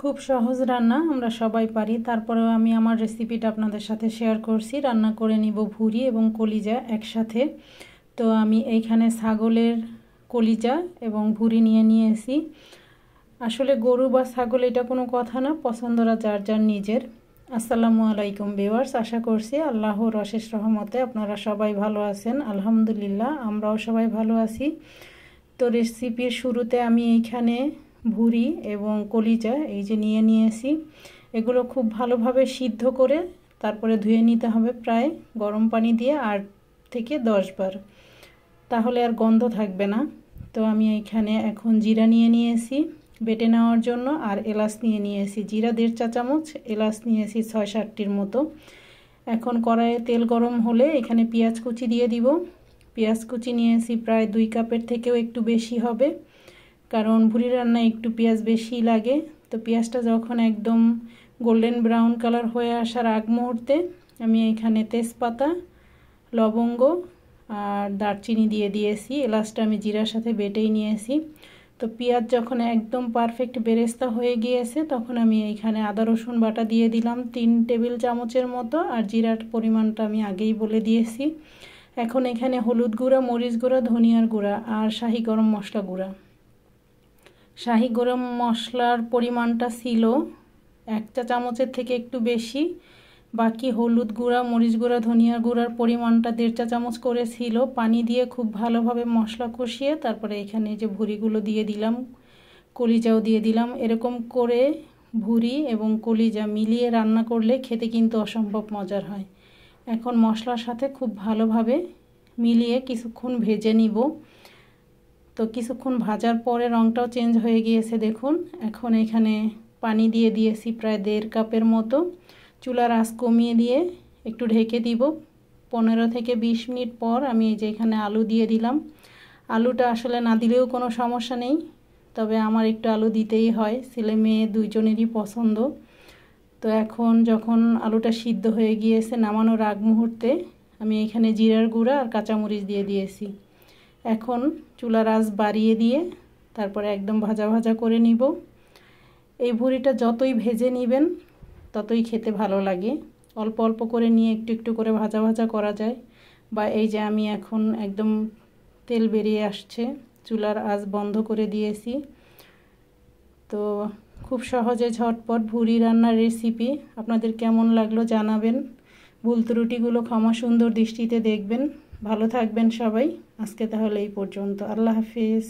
খুব সহজ রান্না, আমরা সবাই পারি। তারপরেও আমি আমার রেসিপিটা আপনাদের সাথে শেয়ার করছি। রান্না করে নিব ভুঁড়ি এবং কলিজা একসাথে। তো আমি এইখানে ছাগলের কলিজা এবং ভুঁড়ি নিয়েছি। আসলে গরু বা ছাগল এটা কোনো কথা না, পছন্দরা যার যার নিজের। আসসালামু আলাইকুম ভিউয়ার্স, আশা করছি আল্লাহর অশেষ রহমতে আপনারা সবাই ভালো আছেন। আলহামদুলিল্লাহ, আমরাও সবাই ভালো আছি। তো রেসিপির শুরুতে আমি এইখানে ভুঁড়ি এবং কলিজা এই যে নিয়েছি। এগুলো খুব ভালোভাবে সিদ্ধ করে তারপরে ধুয়ে নিতে হবে প্রায় গরম পানি দিয়ে 8 থেকে 10 বার, তাহলে আর গন্ধ থাকবে না। তো আমি এইখানে এখন জিরা নিয়েছি বেটে নেওয়ার জন্য, আর এলাচ নিয়েছি। জিরা 1.5 চা চামচ, এলাচ নিয়েছি 6-7টির মতো। এখন কড়াইয়ে তেল গরম হলে এখানে পেঁয়াজ কুচি দিয়ে দিব। পেঁয়াজ কুচি নিয়েছি প্রায় 2 কাপের থেকেও একটু বেশি হবে, কারণ ভুঁড়ি রান্নায় একটু পেঁয়াজ বেশি লাগে। তো পেঁয়াজটা যখন একদম গোল্ডেন ব্রাউন কালার হয়ে আসার আগ মুহূর্তে আমি এখানে তেজপাতা, লবঙ্গ আর দারচিনি দিয়ে দিয়েছি। এলাচটা আমি জিরার সাথে বেটেই নিয়েছি। তো পেঁয়াজ যখন একদম পারফেক্ট বেরেস্তা হয়ে গিয়েছে তখন আমি এইখানে আদা রসুন বাটা দিয়ে দিলাম 3 টেবিল চামচের মতো, আর জিরার পরিমাণটা আমি আগেই বলে দিয়েছি। এখন এখানে হলুদ গুঁড়া, মরিচ গুঁড়া, ধনিয়ার গুঁড়া আর শাহি গরম মশলা গুঁড়া। শাহি গরম মশলার পরিমাণটা ছিল 1 চা চামচের থেকে একটু বেশি। বাকি হলুদ গুঁড়া, মরিচ গুঁড়া, ধনিয়ার গুঁড়ার পরিমাণটা 1.5 চা চামচ করে ছিল। পানি দিয়ে খুব ভালোভাবে মশলা কষিয়ে তারপরে এখানে যে ভুঁড়িগুলো দিয়ে দিলাম, কলিজাও দিয়ে দিলাম। এরকম করে ভুঁড়ি এবং কলিজা মিলিয়ে রান্না করলে খেতে কিন্তু অসম্ভব মজার হয়। এখন মশলার সাথে খুব ভালোভাবে মিলিয়ে কিছুক্ষণ ভেজে নিব। তো কিছুক্ষণ ভাজার পরে রঙটাও চেঞ্জ হয়ে গিয়েছে দেখুন। এখন এখানে পানি দিয়ে দিয়েছি প্রায় 1.5 কাপের মতো। চুলার আঁচ কমিয়ে দিয়ে একটু ঢেকে দিব। 15 থেকে 20 মিনিট পর আমি এই যে এখানে আলু দিয়ে দিলাম। আলুটা আসলে না দিলেও কোনো সমস্যা নেই, তবে আমার একটু আলু দিতেই হয়, ছেলে মেয়ে দুইজনেরই পছন্দ। তো এখন যখন আলুটা সিদ্ধ হয়ে গিয়েছে নামানোর আগ মুহূর্তে আমি এখানে জিরার গুঁড়া আর কাঁচামরিচ দিয়ে দিয়েছি। এখন চুলার আঁচ বাড়িয়ে দিয়ে তারপরে একদম ভাজা ভাজা করে নিব। এই ভুঁড়িটা যতই ভেজে নেবেন ততই খেতে ভালো লাগে। অল্প অল্প করে নিয়ে একটু একটু করে ভাজা ভাজা করা যায়। বা এই যে আমি এখন একদম তেল বেরিয়ে আসছে, চুলার আঁচ বন্ধ করে দিয়েছি। তো খুব সহজে ঝটপট ভুঁড়ি রান্নার রেসিপি। আপনাদের কেমন লাগলো জানাবেন। ভুল ত্রুটিগুলো ক্ষমা সুন্দর দৃষ্টিতে দেখবেন। ভালো থাকবেন সবাই। আজকে তাহলে এই পর্যন্ত। আল্লাহ হাফিজ।